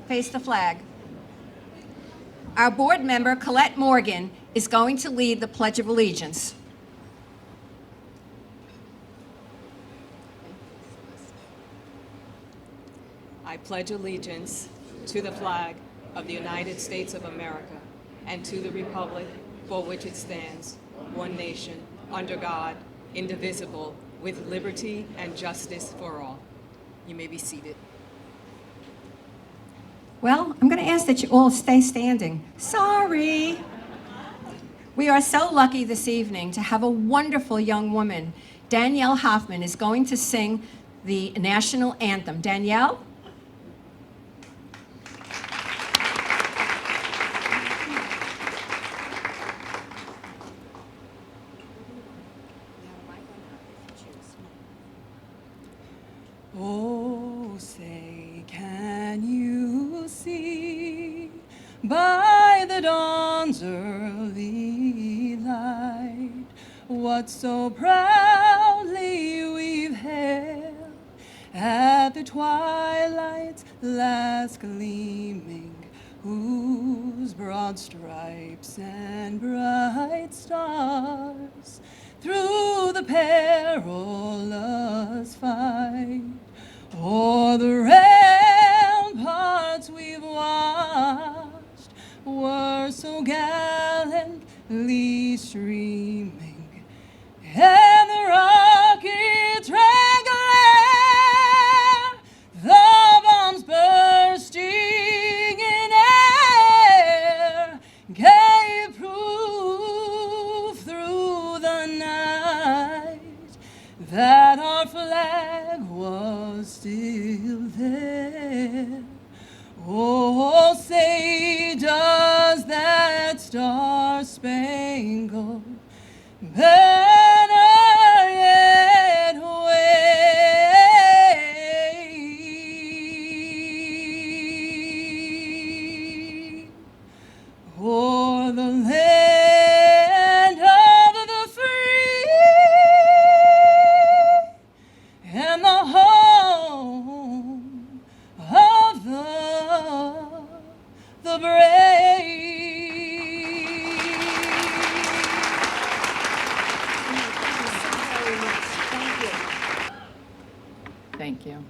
face the flag. Our board member, Colette Morgan, is going to lead the Pledge of Allegiance. I pledge allegiance to the flag of the United States of America and to the republic for which it stands, one nation, under God, indivisible, with liberty and justice for all. You may be seated. Well, I'm going to ask that you all stay standing. Sorry. We are so lucky this evening to have a wonderful young woman. Danielle Hoffman is going to sing the national anthem. Danielle? Oh, say, can you see by the dawn's early light what so proudly we've hailed at the twilight's last gleaming, whose broad stripes and bright stars through the perilous fight o'er the ramparts we've watched were so gallantly streaming, and the rockets rang glare, the bombs bursting in air gave proof through the night that our flag was still there. Oh, say, does that star-spangled banner yet wave o'er the land of the free and the home of the brave? Thank you.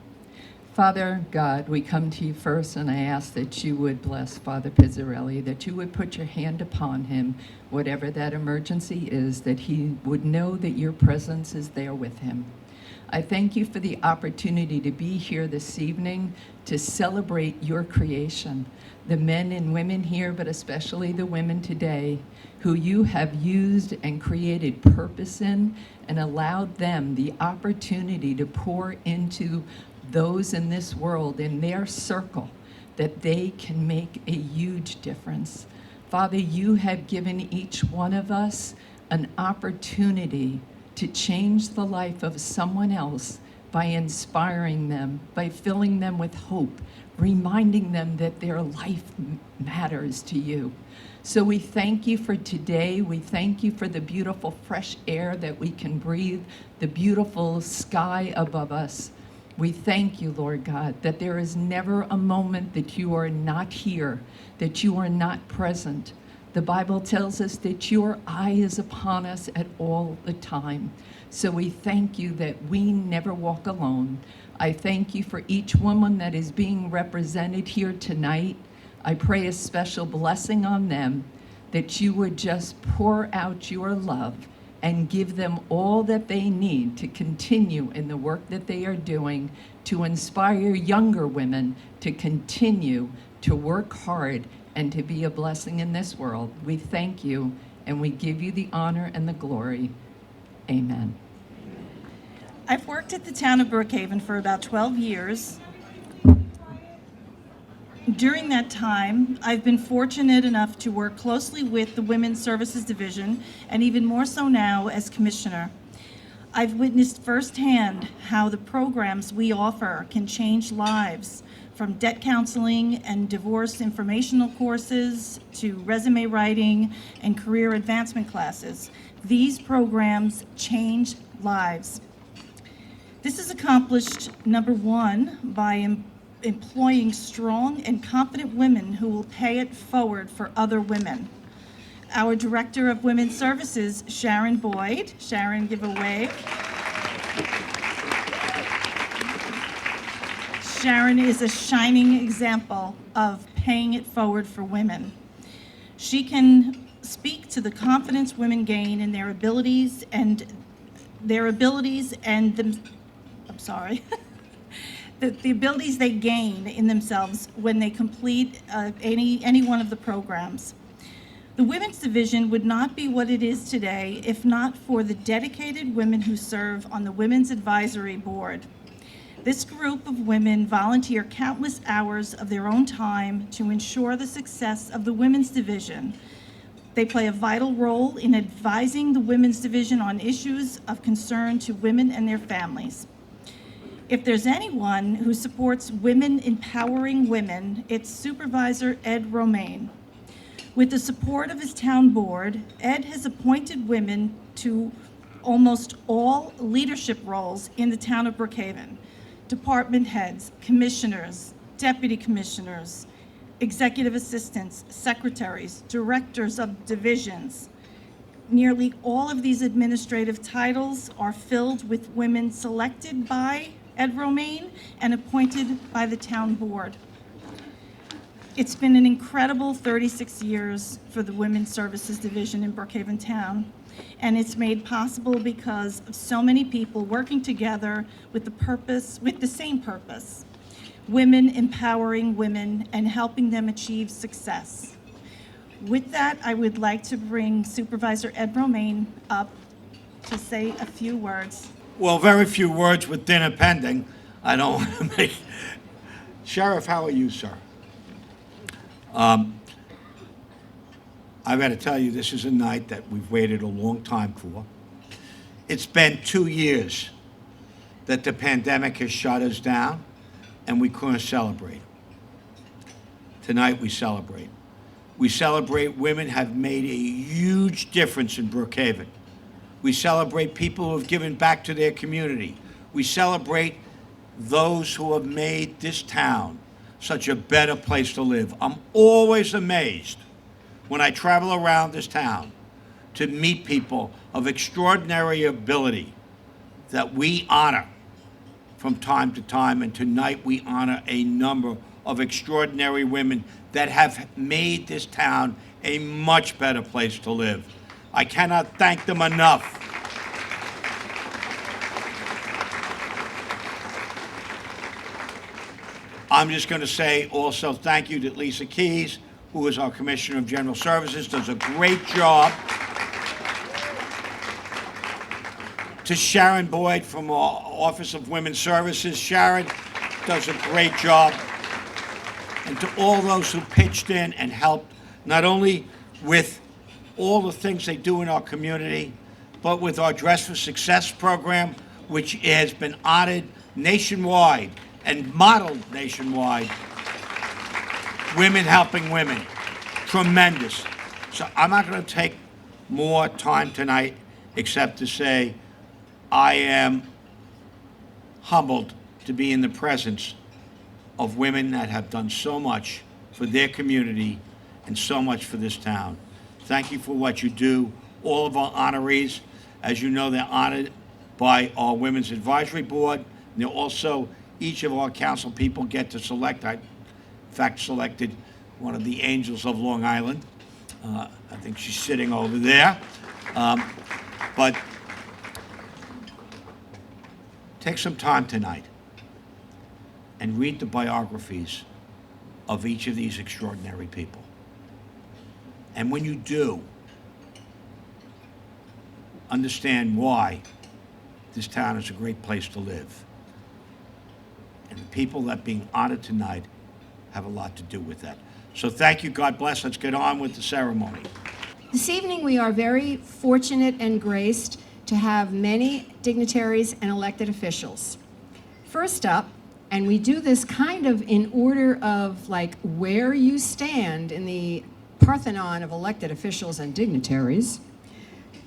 Father God, we come to you first, and I ask that you would bless Father Pizzarelli, that you would put your hand upon him, whatever that emergency is, that he would know that your presence is there with him. I thank you for the opportunity to be here this evening to celebrate your creation, the men and women here, but especially the women today, who you have used and created purpose in and allowed them the opportunity to pour into those in this world, in their circle, that they can make a huge difference. Father, you have given each one of us an opportunity to change the life of someone else by inspiring them, by filling them with hope, reminding them that their life matters to you. So we thank you for today. We thank you for the beautiful fresh air that we can breathe, the beautiful sky above us. We thank you, Lord God, that there is never a moment that you are not here, that you are not present. The Bible tells us that your eye is upon us at all the time. So we thank you that we never walk alone. I thank you for each woman that is being represented here tonight. I pray a special blessing on them, that you would just pour out your love and give them all that they need to continue in the work that they are doing, to inspire younger women to continue to work hard and to be a blessing in this world. We thank you, and we give you the honor and the glory. Amen. I've worked at the town of Brookhaven for about 12 years. During that time, I've been fortunate enough to work closely with the Women's Services Division, and even more so now as Commissioner. I've witnessed firsthand how the programs we offer can change lives, from debt counseling and divorce informational courses to resume writing and career advancement classes. These programs change lives. This is accomplished, number one, by employing strong and confident women who will pay it forward for other women. Our Director of Women's Services, Sharon Boyd. Sharon, give a wave. Sharon is a shining example of paying it forward for women. She can speak to the confidence women gain in their abilities and the abilities they gain in themselves when they complete any one of the programs. The Women's Division would not be what it is today if not for the dedicated women who serve on the Women's Advisory Board. This group of women volunteer countless hours of their own time to ensure the success of the Women's Division. They play a vital role in advising the Women's Division on issues of concern to women and their families. If there's anyone who supports women empowering women, it's Supervisor Ed Romaine. With the support of his town board, Ed has appointed women to almost all leadership roles in the town of Brookhaven. Department heads, commissioners, deputy commissioners, executive assistants, secretaries, directors of divisions. Nearly all of these administrative titles are filled with women selected by Ed Romaine and appointed by the town board. It's been an incredible 36 years for the Women's Services Division in Brookhaven Town, and it's made possible because of so many people working together with the same purpose, women empowering women and helping them achieve success. With that, I would like to bring Supervisor Ed Romaine up to say a few words. Well, very few words with dinner pending. I don't want to make... Sheriff, how are you, sir? I've got to tell you, this is a night that we've waited a long time for. It's been 2 years that the pandemic has shut us down, and we couldn't celebrate. Tonight, we celebrate. We celebrate women have made a huge difference in Brookhaven. We celebrate people who have given back to their community. We celebrate those who have made this town such a better place to live. I'm always amazed when I travel around this town to meet people of extraordinary ability that we honor from time to time, and tonight we honor a number of extraordinary women that have made this town a much better place to live. I cannot thank them enough. I'm just going to say also thank you to Lisa Keys, who is our Commissioner of General Services, does a great job. To Sharon Boyd from our Office of Women's Services. Sharon does a great job. And to all those who pitched in and helped, not only with all the things they do in our community, but with our Dress for Success program, which has been honored nationwide and modeled nationwide. Women helping women. Tremendous. So I'm not going to take more time tonight except to say I am humbled to be in the presence of women that have done so much for their community and so much for this town. Thank you for what you do. All of our honorees, as you know, they're honored by our Women's Advisory Board. And they're also, each of our council people get to select, I in fact selected one of the angels of Long Island. I think she's sitting over there. But take some time tonight and read the biographies of each of these extraordinary people. And when you do, understand why this town is a great place to live. And the people that are being honored tonight have a lot to do with that. So thank you, God bless. Let's get on with the ceremony. This evening, we are very fortunate and graced to have many dignitaries and elected officials. First up, and we do this kind of in order of like where you stand in the Parthenon of elected officials and dignitaries,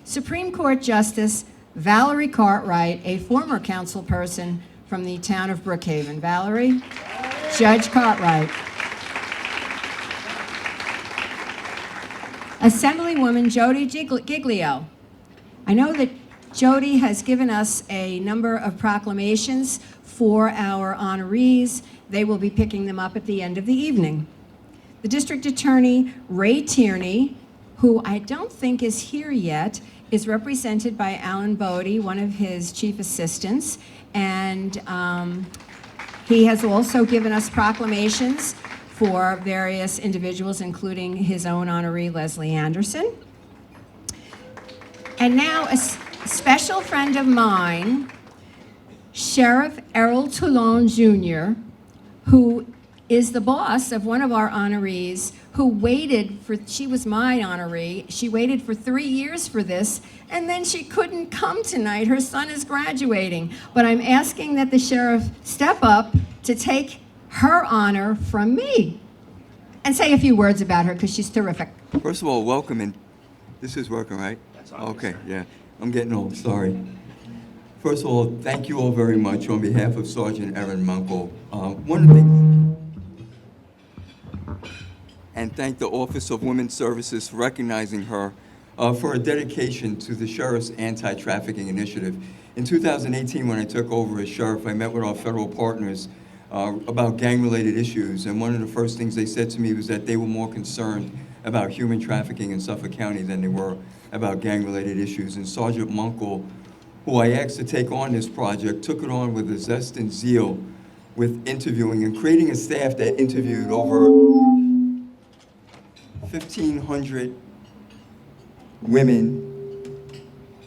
Supreme Court Justice Valerie Cartwright, a former council person from the town of Brookhaven. Valerie? Judge Cartwright. Assemblywoman Jody Giglio. I know that Jody has given us a number of proclamations for our honorees. They will be picking them up at the end of the evening. The District Attorney, Ray Tierney, who I don't think is here yet, is represented by Alan Bodie, one of his chief assistants, and he has also given us proclamations for various individuals, including his own honoree, Leslie Anderson. And now a special friend of mine, Sheriff Errol Toulon Jr., who is the boss of one of our honorees, who waited for, she was my honoree, she waited for 3 years for this, and then she couldn't come tonight. Her son is graduating. But I'm asking that the sheriff step up to take her honor from me and say a few words about her, because she's terrific. First of all, welcome, and this is working, right? Okay, yeah. I'm getting old, sorry. First of all, thank you all very much on behalf of Sergeant Erin Munkle. One of the things, and thank the Office of Women's Services for recognizing her for her dedication to the Sheriff's Anti-Trafficking Initiative. In 2018, when I took over as sheriff, I met with our federal partners about gang-related issues, and one of the first things they said to me was that they were more concerned about human trafficking in Suffolk County than they were about gang-related issues. And Sergeant Munkle, who I asked to take on this project, took it on with a zest and zeal with interviewing and creating a staff that interviewed over 1,500 women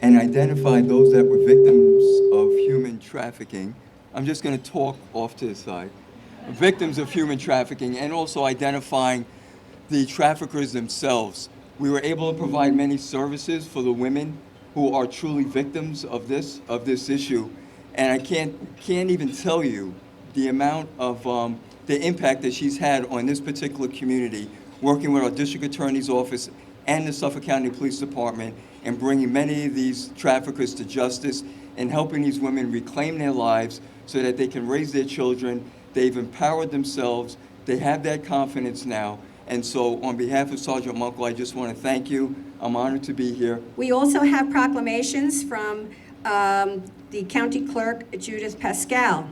and identified those that were victims of human trafficking. I'm just going to talk off to the side. Victims of human trafficking, and also identifying the traffickers themselves. We were able to provide many services for the women who are truly victims of this issue. And I can't even tell you the amount of the impact that she's had on this particular community, working with our district attorney's office and the Suffolk County Police Department, and bringing many of these traffickers to justice and helping these women reclaim their lives so that they can raise their children. They've empowered themselves. They have that confidence now. And so on behalf of Sergeant Munkle, I just want to thank you. I'm honored to be here. We also have proclamations from the County Clerk, Judith Pascal.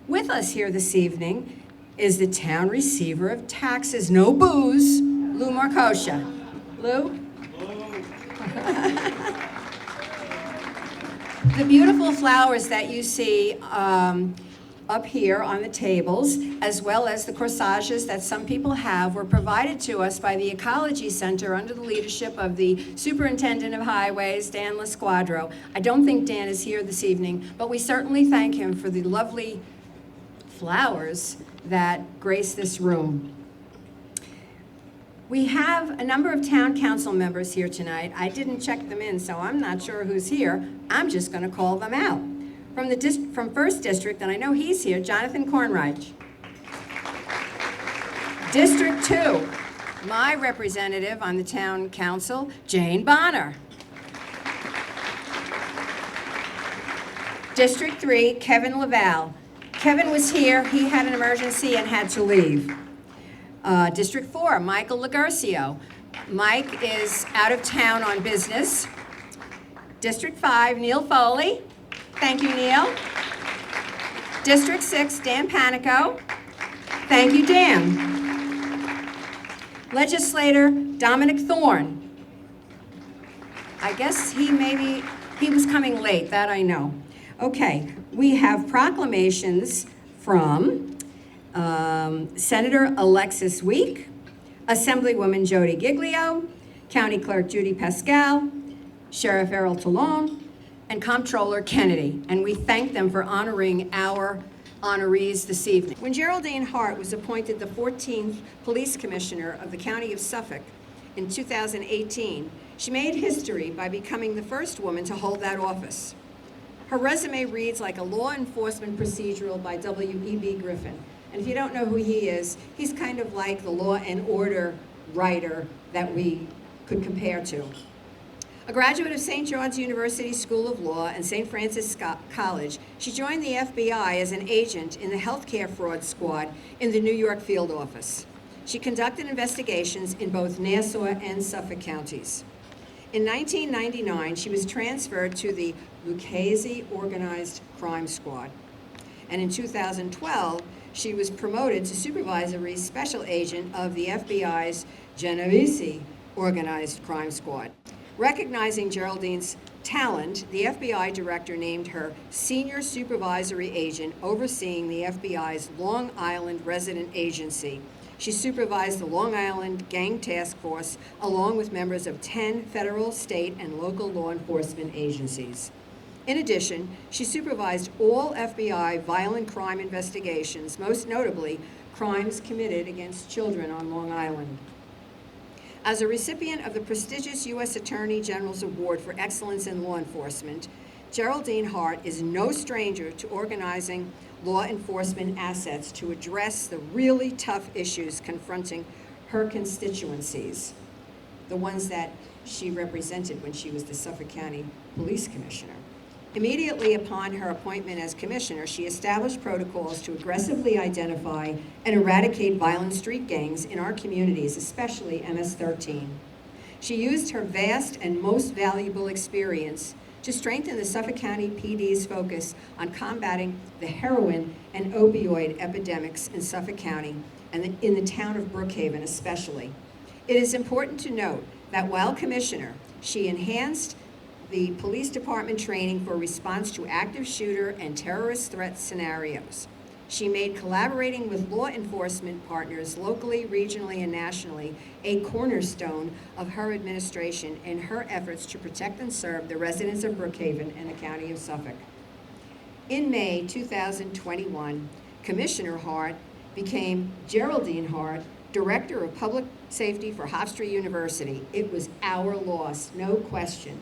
With us here this evening is the Town Receiver of Taxes, no booze, Lou Marcoscia. Lou? The beautiful flowers that you see up here on the tables, as well as the corsages that some people have, were provided to us by the Ecology Center under the leadership of the Superintendent of Highways, Dan Lasquadro. I don't think Dan is here this evening, but we certainly thank him for the lovely flowers that grace this room. We have a number of town council members here tonight. I didn't check them in, so I'm not sure who's here. I'm just going to call them out. From the from First District, and I know he's here, Jonathan Kornreich. District 2, my representative on the town council, Jane Bonner. District 3, Kevin Laval. Kevin was here, he had an emergency and had to leave. District 4, Michael Lagercio. Mike is out of town on business. District 5, Neil Foley. Thank you, Neil. District 6, Dan Panico. Thank you, Dan. Legislator Dominic Thorne. I guess he was coming late, that I know. Okay, we have proclamations from Senator Alexis Week, Assemblywoman Jody Giglio, County Clerk Judy Pascal, Sheriff Errol Toulon, and Comptroller Kennedy, and we thank them for honoring our honorees this evening. When Geraldine Hart was appointed the 14th Police Commissioner of the County of Suffolk in 2018, she made history by becoming the first woman to hold that office. Her resume reads like a law enforcement procedural by W.E.B. Griffin. And if you don't know who he is, he's kind of like the Law and Order writer that we could compare to. A graduate of St. John's University School of Law and St. Francis College, she joined the FBI as an agent in the healthcare fraud squad in the New York field office. She conducted investigations in both Nassau and Suffolk counties. In 1999, she was transferred to the Lucchese Organized Crime Squad. And in 2012, she was promoted to supervisory special agent of the FBI's Genovese Organized Crime Squad. Recognizing Geraldine's talent, the FBI director named her senior supervisory agent overseeing the FBI's Long Island resident agency. She supervised the Long Island Gang Task Force along with members of 10 federal, state, and local law enforcement agencies. In addition, she supervised all FBI violent crime investigations, most notably crimes committed against children on Long Island. As a recipient of the prestigious U.S. Attorney General's Award for Excellence in Law Enforcement, Geraldine Hart is no stranger to organizing law enforcement assets to address the really tough issues confronting her constituencies, the ones that she represented when she was the Suffolk County Police Commissioner. Immediately upon her appointment as commissioner, she established protocols to aggressively identify and eradicate violent street gangs in our communities, especially MS-13. She used her vast and most valuable experience to strengthen the Suffolk County PD's focus on combating the heroin and opioid epidemics in Suffolk County and in the town of Brookhaven especially. It is important to note that while commissioner, she enhanced the police department training for response to active shooter and terrorist threat scenarios. She made collaborating with law enforcement partners locally, regionally, and nationally a cornerstone of her administration in her efforts to protect and serve the residents of Brookhaven and the County of Suffolk. In May 2021, Commissioner Hart became Geraldine Hart, Director of Public Safety for Hofstra University. It was our loss, no question.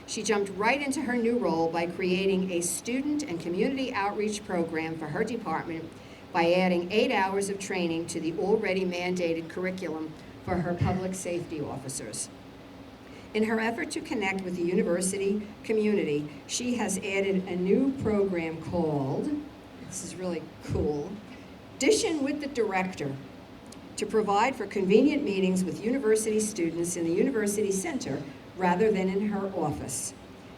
She jumped right into her new role by creating a student and community outreach program for her department by adding 8 hours of training to the already mandated curriculum for her public safety officers. In her effort to connect with the university community, she has added a new program called, this is really cool, Dishing with the Director, to provide for convenient meetings with university students in the university center rather than in her office.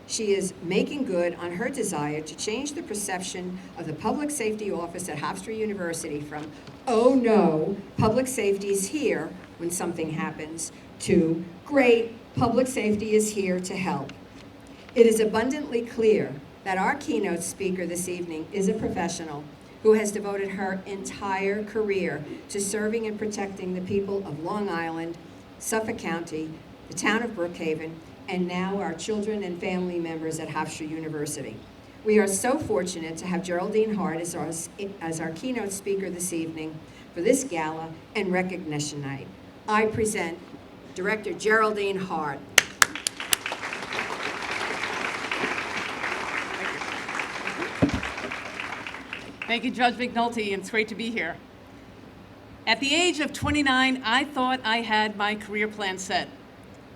She is making good on her desire to change the perception of the public safety office at Hofstra University from, oh no, public safety is here when something happens, to, great, public safety is here to help. It is abundantly clear that our keynote speaker this evening is a professional who has devoted her entire career to serving and protecting the people of Long Island, Suffolk County, the town of Brookhaven, and now our children and family members at Hofstra University. We are so fortunate to have Geraldine Hart as our keynote speaker this evening for this gala and recognition night. I present Director Geraldine Hart. Thank you, Judge McNulty, and it's great to be here. At the age of 29, I thought I had my career plan set.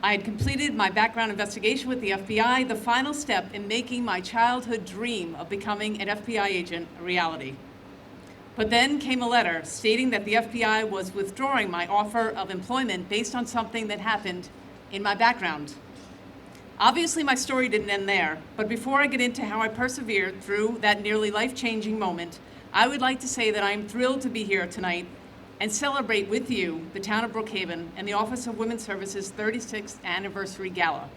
I had completed my background investigation with the FBI, the final step in making my childhood dream of becoming an FBI agent a reality. But then came a letter stating that the FBI was withdrawing my offer of employment based on something that happened in my background. Obviously, my story didn't end there, but before I get into how I persevered through that nearly life-changing moment, I would like to say that I'm thrilled to be here tonight and celebrate with you the town of Brookhaven and the Office of Women's Services 36th Anniversary Gala.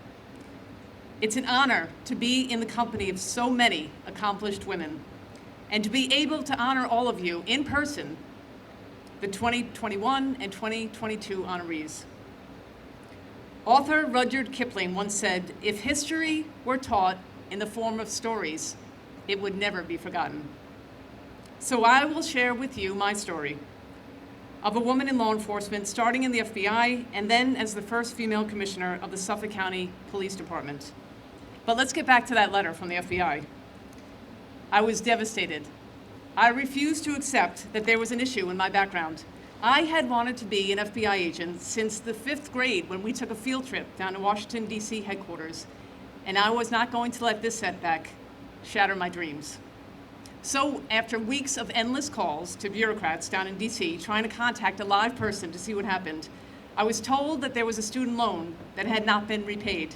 It's an honor to be in the company of so many accomplished women and to be able to honor all of you in person, the 2021 and 2022 honorees. Author Rudyard Kipling once said, "If history were taught in the form of stories, it would never be forgotten." So I will share with you my story of a woman in law enforcement, starting in the FBI and then as the first female commissioner of the Suffolk County Police Department. But let's get back to that letter from the FBI. I was devastated. I refused to accept that there was an issue in my background. I had wanted to be an FBI agent since the 5th grade when we took a field trip down to Washington, D.C. headquarters, and I was not going to let this setback shatter my dreams. So after weeks of endless calls to bureaucrats down in D.C. trying to contact a live person to see what happened, I was told that there was a student loan that had not been repaid.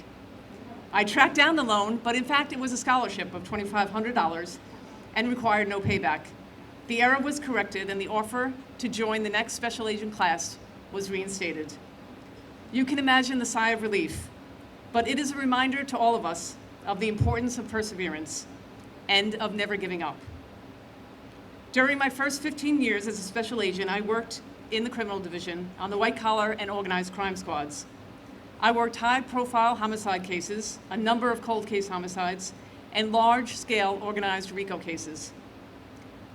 I tracked down the loan, but in fact it was a scholarship of $2,500 and required no payback. The error was corrected and the offer to join the next special agent class was reinstated. You can imagine the sigh of relief, but it is a reminder to all of us of the importance of perseverance and of never giving up. During my first 15 years as a special agent, I worked in the criminal division on the white-collar and organized crime squads. I worked high-profile homicide cases, a number of cold case homicides, and large-scale organized RICO cases.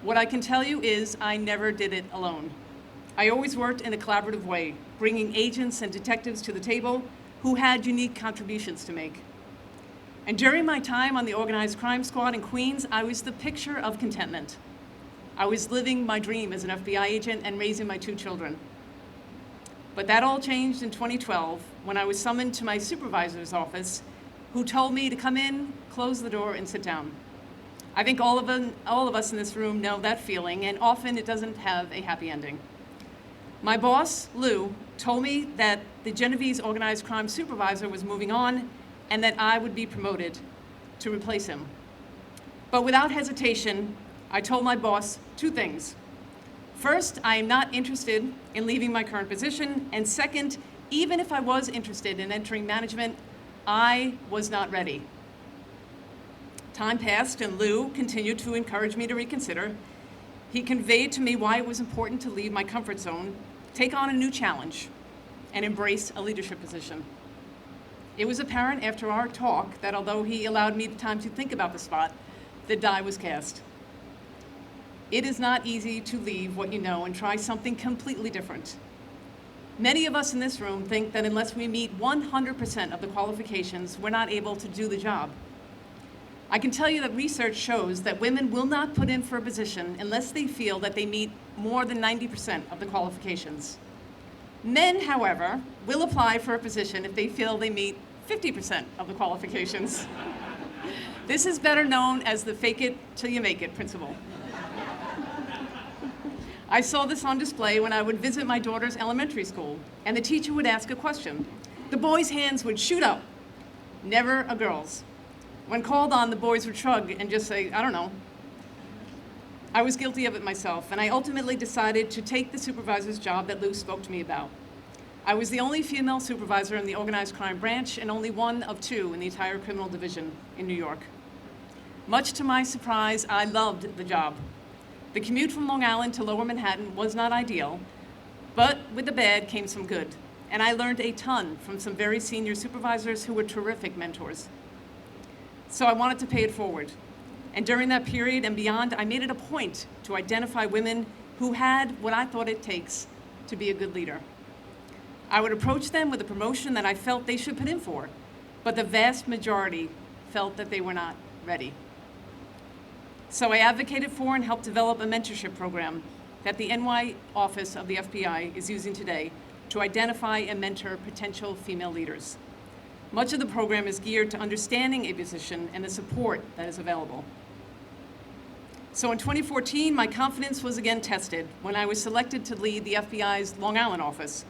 What I can tell you is I never did it alone. I always worked in a collaborative way, bringing agents and detectives to the table who had unique contributions to make. And during my time on the organized crime squad in Queens, I was the picture of contentment. I was living my dream as an FBI agent and raising my 2 children. But that all changed in 2012 when I was summoned to my supervisor's office, who told me to come in, close the door, and sit down. I think all of us in this room know that feeling, and often it doesn't have a happy ending. My boss, Lou, told me that the Genovese organized crime supervisor was moving on and that I would be promoted to replace him. But without hesitation, I told my boss 2 things. First, I am not interested in leaving my current position, and second, even if I was interested in entering management, I was not ready. Time passed, and Lou continued to encourage me to reconsider. He conveyed to me why it was important to leave my comfort zone, take on a new challenge, and embrace a leadership position. It was apparent after our talk that although he allowed me the time to think about the spot, the die was cast. It is not easy to leave what you know and try something completely different. Many of us in this room think that unless we meet 100% of the qualifications, we're not able to do the job. I can tell you that research shows that women will not put in for a position unless they feel that they meet more than 90% of the qualifications. Men, however, will apply for a position if they feel they meet 50% of the qualifications. This is better known as the fake it till you make it principle. I saw this on display when I would visit my daughter's elementary school, and the teacher would ask a question. The boys' hands would shoot up, never a girl's. When called on, the boys would shrug and just say, I don't know. I was guilty of it myself, and I ultimately decided to take the supervisor's job that Lou spoke to me about. I was the only female supervisor in the organized crime branch and only one of 2 in the entire criminal division in New York. Much to my surprise, I loved the job. The commute from Long Island to Lower Manhattan was not ideal, but with the bad came some good, and I learned a ton from some very senior supervisors who were terrific mentors. So I wanted to pay it forward. And during that period and beyond, I made it a point to identify women who had what I thought it takes to be a good leader. I would approach them with a promotion that I felt they should put in for, but the vast majority felt that they were not ready. So I advocated for and helped develop a mentorship program that the NY office of the FBI is using today to identify and mentor potential female leaders. Much of the program is geared to understanding a position and the support that is available. So in 2014, my confidence was again tested when I was selected to lead the FBI's Long Island office.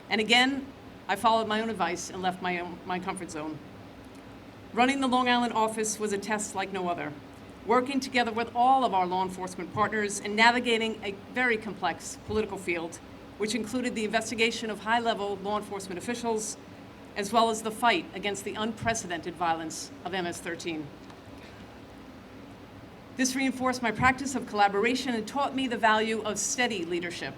And again, I followed my own advice and left my comfort zone. Running the Long Island office was a test like no other, working together with all of our law enforcement partners and navigating a very complex political field, which included the investigation of high-level law enforcement officials, as well as the fight against the unprecedented violence of MS-13. This reinforced my practice of collaboration and taught me the value of steady leadership.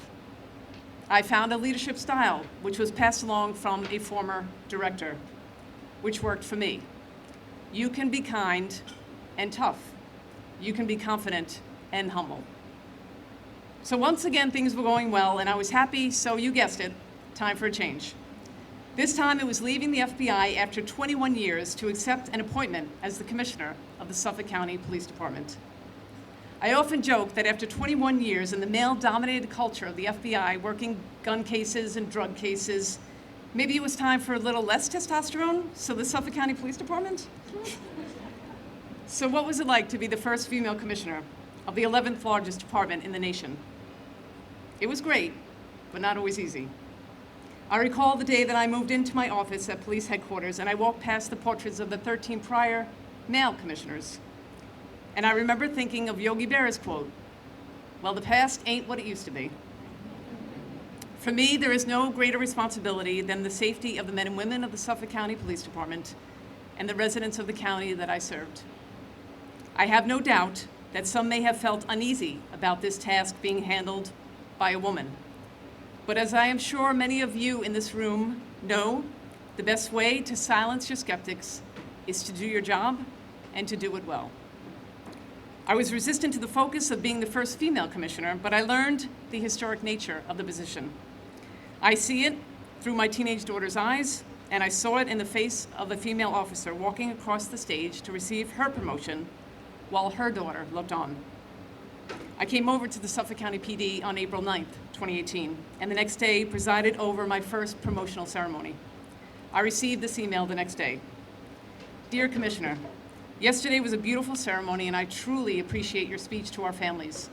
I found a leadership style which was passed along from a former director, which worked for me. You can be kind and tough. You can be confident and humble. So once again, things were going well, and I was happy, so you guessed it, time for a change. This time it was leaving the FBI after 21 years to accept an appointment as the commissioner of the Suffolk County Police Department. I often joke that after 21 years in the male-dominated culture of the FBI, working gun cases and drug cases, maybe it was time for a little less testosterone, so the Suffolk County Police Department? So what was it like to be the first female commissioner of the 11th largest department in the nation? It was great, but not always easy. I recall the day that I moved into my office at police headquarters and I walked past the portraits of the 13 prior male commissioners. And I remember thinking of Yogi Berra's quote, "Well, the past ain't what it used to be." For me, there is no greater responsibility than the safety of the men and women of the Suffolk County Police Department and the residents of the county that I served. I have no doubt that some may have felt uneasy about this task being handled by a woman. But as I am sure many of you in this room know, the best way to silence your skeptics is to do your job and to do it well. I was resistant to the focus of being the first female commissioner, but I learned the historic nature of the position. I see it through my teenage daughter's eyes, and I saw it in the face of a female officer walking across the stage to receive her promotion while her daughter looked on. I came over to the Suffolk County PD on April 9th, 2018, and the next day presided over my first promotional ceremony. I received this email the next day. "Dear Commissioner, yesterday was a beautiful ceremony and I truly appreciate your speech to our families.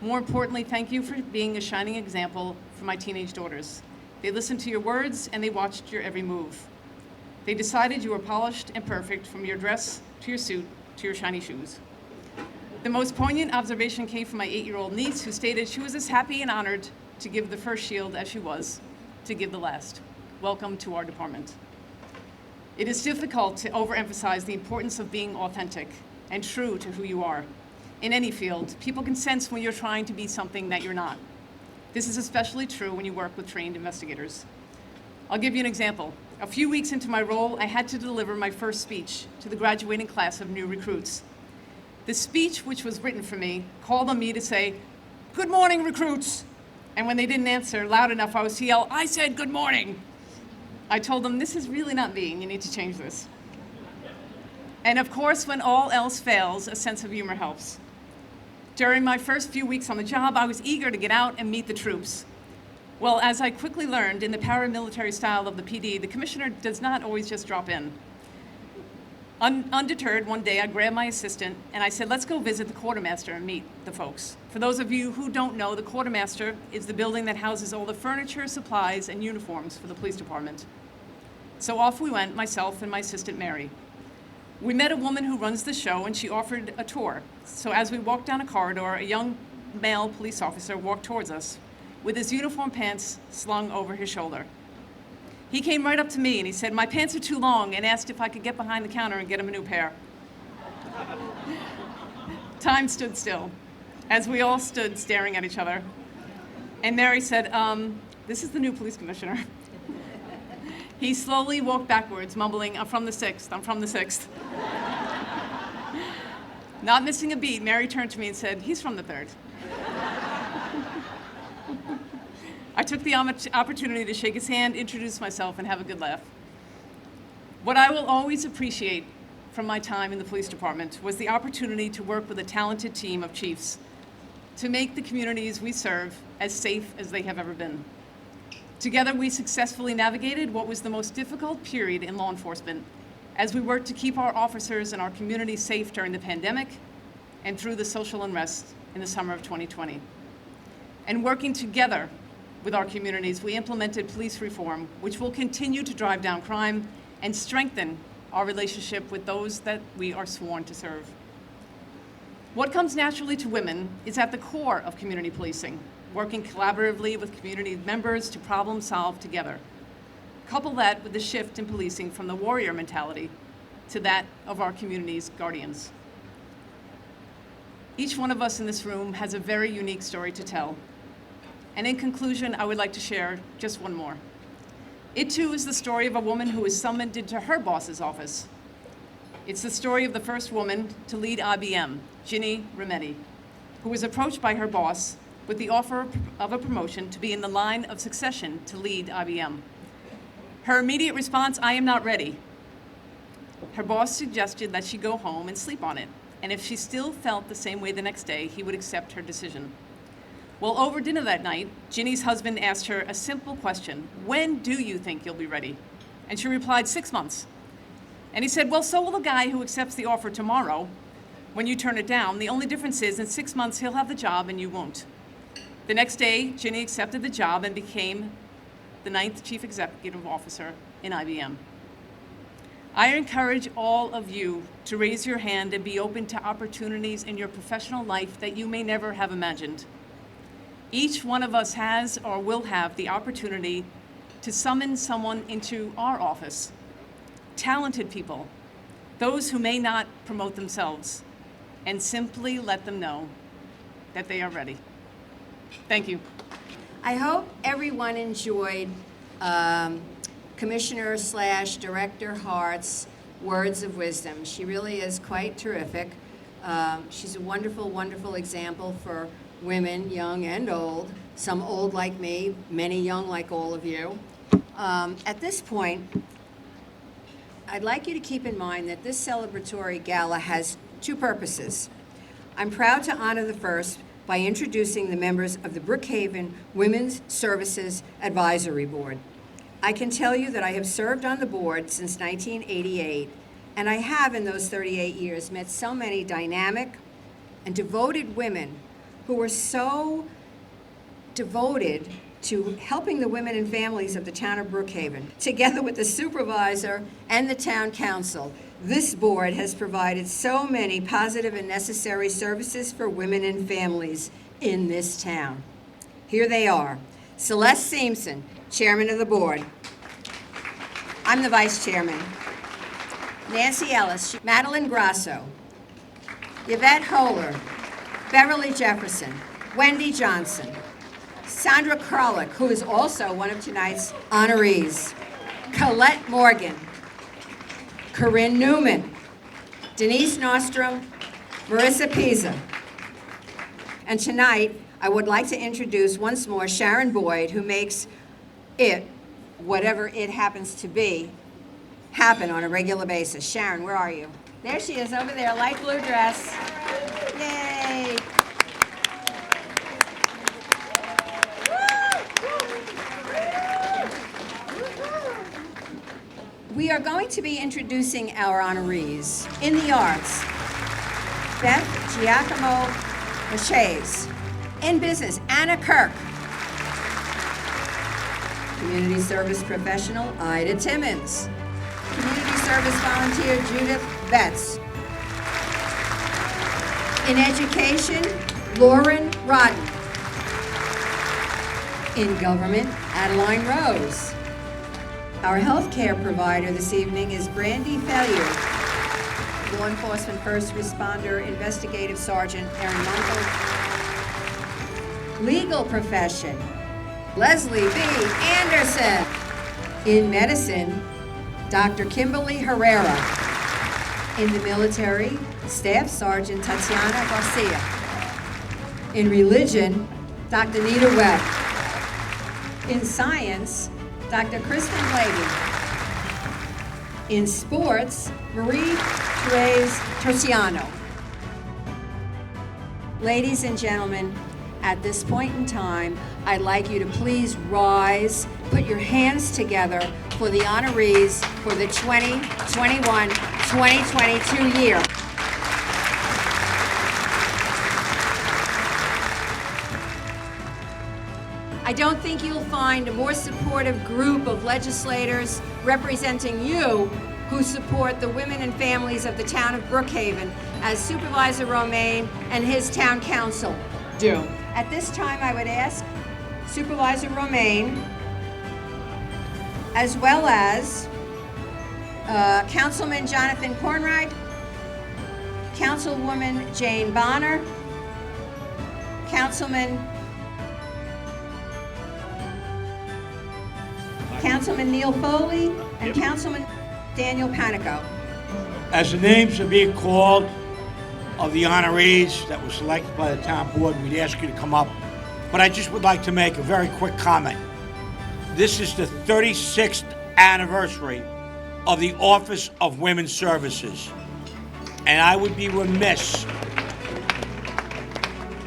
More importantly, thank you for being a shining example for my teenage daughters. They listened to your words and they watched your every move. They decided you were polished and perfect from your dress to your suit to your shiny shoes. The most poignant observation came from my 8-year-old niece who stated she was as happy and honored to give the first shield as she was to give the last. Welcome to our department." It is difficult to overemphasize the importance of being authentic and true to who you are. In any field, people can sense when you're trying to be something that you're not. This is especially true when you work with trained investigators. I'll give you an example. A few weeks into my role, I had to deliver my first speech to the graduating class of new recruits. The speech, which was written for me, called on me to say, "Good morning, recruits." And when they didn't answer loud enough, I was to yell, "I said good morning." I told them, "This is really not me, and you need to change this." And of course, when all else fails, a sense of humor helps. During my first few weeks on the job, I was eager to get out and meet the troops. Well, as I quickly learned in the paramilitary style of the PD, the commissioner does not always just drop in. Undeterred, one day I grabbed my assistant and I said, "Let's go visit the quartermaster and meet the folks." For those of you who don't know, the quartermaster is the building that houses all the furniture, supplies, and uniforms for the police department. So off we went, myself and my assistant Mary. We met a woman who runs the show and she offered a tour. So as we walked down a corridor, a young male police officer walked towards us with his uniform pants slung over his shoulder. He came right up to me and he said, "My pants are too long," and asked if I could get behind the counter and get him a new pair. Time stood still as we all stood staring at each other. And Mary said, "This is the new police commissioner." He slowly walked backwards, mumbling, "I'm from the 6th, I'm from the 6th. Not missing a beat, Mary turned to me and said, "He's from the 3rd. I took the opportunity to shake his hand, introduce myself, and have a good laugh. What I will always appreciate from my time in the police department was the opportunity to work with a talented team of chiefs to make the communities we serve as safe as they have ever been. Together, we successfully navigated what was the most difficult period in law enforcement as we worked to keep our officers and our communities safe during the pandemic and through the social unrest in the summer of 2020. And working together with our communities, we implemented police reform, which will continue to drive down crime and strengthen our relationship with those that we are sworn to serve. What comes naturally to women is at the core of community policing, working collaboratively with community members to problem solve together. Couple that with the shift in policing from the warrior mentality to that of our community's guardians. Each one of us in this room has a very unique story to tell. And in conclusion, I would like to share just one more. It too is the story of a woman who was summoned into her boss's office. It's the story of the first woman to lead IBM, Ginny Rometty, who was approached by her boss with the offer of a promotion to be in the line of succession to lead IBM. Her immediate response, "I am not ready." Her boss suggested that she go home and sleep on it and if she still felt the same way the next day, he would accept her decision. Well, over dinner that night, Ginny's husband asked her a simple question: when do you think you'll be ready? And she replied, 6 months. And he said, well, so will the guy who accepts the offer tomorrow. When you turn it down, the only difference is in 6 months he'll have the job and you won't. The next day, Ginny accepted the job and became the 9th Chief Executive Officer in IBM. I encourage all of you to raise your hand and be open to opportunities in your professional life that you may never have imagined. Each one of us has or will have the opportunity to summon someone into our office. Talented people, those who may not promote themselves, and simply let them know that they are ready. Thank you. I hope everyone enjoyed Commissioner/Director Hart's words of wisdom. She really is quite terrific. She's a wonderful, wonderful example for women, young and old, some old like me, many young like all of you. At this point, I'd like you to keep in mind that this celebratory gala has two purposes. I'm proud to honor the first by introducing the members of the Brookhaven Women's Services Advisory Board. I can tell you that I have served on the board since 1988, and I have in those 38 years met so many dynamic and devoted women who were so devoted to helping the women and families of the town of Brookhaven. Together with the supervisor and the town council, this board has provided so many positive and necessary services for women and families in this town. Here they are. Celeste Simpson, chairman of the board. I'm the vice chairman. Nancy Ellis, Madeline Grasso, Yvette Holer, Beverly Jefferson, Wendy Johnson, Sandra Kralik, who is also one of tonight's honorees, Colette Morgan, Corinne Newman, Denise Nostrom, Marissa Pisa. And tonight, I would like to introduce once more Sharon Boyd, who makes it, whatever it happens to be, happen on a regular basis. Sharon, where are you? There she is over there, light blue dress. Yay! We are going to be introducing our honorees. In the arts, Beth Giacomo Maches. In business, Anna Kirk. Community service professional, Ida Timmons. Community service volunteer, Judith Betts. In education, Lauren Rodden. In government, Adeline Rose. Our healthcare provider this evening is Brandy Fellier. Law enforcement first responder, investigative sergeant Erin Munkle. Legal profession, Leslie B. Anderson. In medicine, Dr. Kimberly Herrera. In the military, Staff Sergeant Tatiana Garcia. In religion, Dr. Nita Webb. In science, Dr. Kristen Blady. In sports, Marie-Therese Terciano. Ladies and gentlemen, at this point in time, I'd like you to please rise, put your hands together for the honorees for the 2021-2022 year. I don't think you'll find a more supportive group of legislators representing you who support the women and families of the town of Brookhaven as Supervisor Romaine and his town council do. At this time, I would ask Supervisor Romaine, as well as Councilman Jonathan Kornreich, Councilwoman Jane Bonner, Councilman Neil Foley, and Councilman Daniel Panico. As the names are being called of the honorees that were selected by the town board, we'd ask you to come up. But I just would like to make a very quick comment. This is the 36th anniversary of the Office of Women's Services. And I would be remiss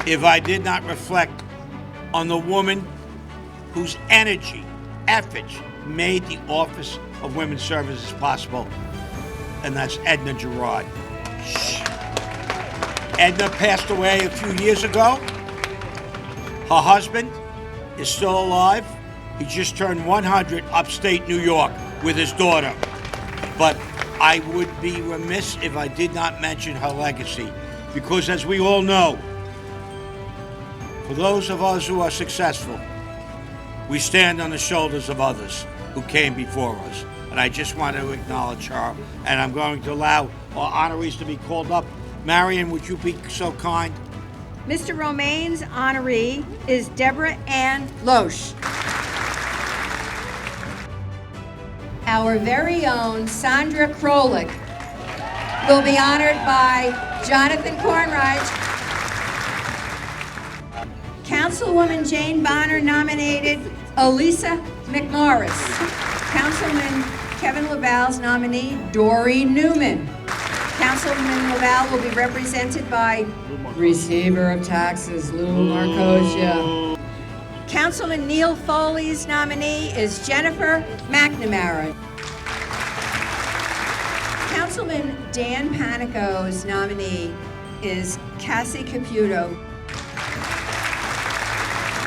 if I did not reflect on the woman whose energy, efforts made the Office of Women's Services possible, and that's Edna Gerard. Shh. Edna passed away a few years ago. Her husband is still alive. He just turned 100 upstate New York with his daughter. But I would be remiss if I did not mention her legacy, because as we all know, for those of us who are successful, we stand on the shoulders of others who came before us. And I just want to acknowledge her, and I'm going to allow our honorees to be called up. Marion, would you be so kind? Mr. Romaine's honoree is Deborah Ann Loesch. Our very own Sandra Krolik will be honored by Jonathan Kornreich. Councilwoman Jane Bonner nominated Elisa McMorris. Councilman Kevin LaValle's nominee, Dory Newman. Councilman LaValle will be represented by Receiver of Taxes, Lou Marcosia. Councilman Neil Foley's nominee is Jennifer McNamara. Councilman Dan Panico's nominee is Cassie Caputo.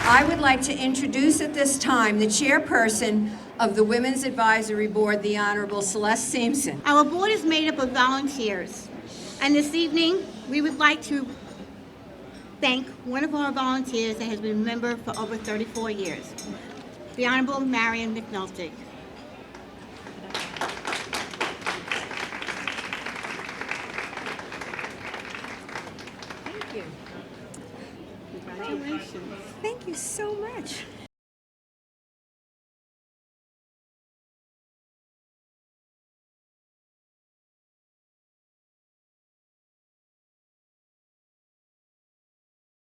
I would like to introduce at this time the chairperson of the Women's Advisory Board, the Honorable Celeste Simpson. Our board is made up of volunteers, and this evening, we would like to thank one of our volunteers that has been a member for over 34 years, the Honorable Marion McNulty. Thank you. Thank you so much.